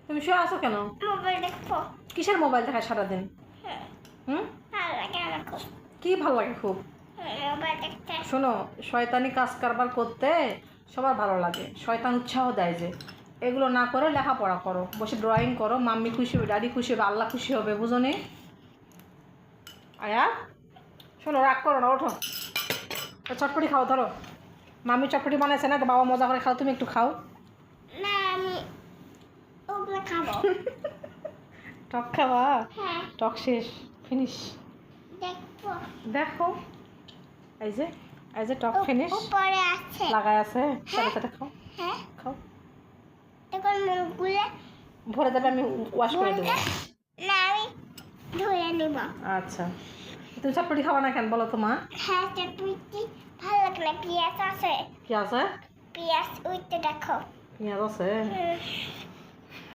তুমি শুয়ে আছো কেন? মোবাইল দেখো। কিসের মোবাইল দেখায় সারাদিন? হুম, ভালো লাগে আমার খুব। কি ভালো লাগে খুব? মোবাইল দেখতে। শোনো, শয়তানি কাজ কারবার করতে সবার ভালো লাগে, শয়তান উৎসাহ দেয় যে এগুলো না করে লেখাপড়া করো, বসে ড্রয়িং করো, মাম্মি খুশি হবে, ড্যাডি খুশি হবে, আল্লাহ খুশি হবে, বুঝো নি? আয়া শোনো, রাগ করো না, ওঠো, চটপটি খাও, ধরো মাম্মি চটপটি বানাইছে না, তো বাবা মজা করে খাও, তুমি একটু খাও। না আমি ওগুলো খাবো। টক খাওয়া? হ্যাঁ টক শেষ, ফিনিশ। দেখবো। দেখো, এই যে টক ফিনিশ উপরে আছে। লাগাই আছে, সাথে সাথে খাও, হ্যাঁ খাও, তখন মুখগুলো ভরে দেবে, আমি ওয়াশ করে দেবো। না আমি ধুয়ে নিব। আচ্ছা, তুমি চটপটি খাওয়া না কেন বলো তো মা? হ্যাঁ চটপটি ভালো লাগে না, পেঁয়াজ আছে। কি আছে? পেঁয়াজ উঠতে দেখো। পেঁয়াজ আছে?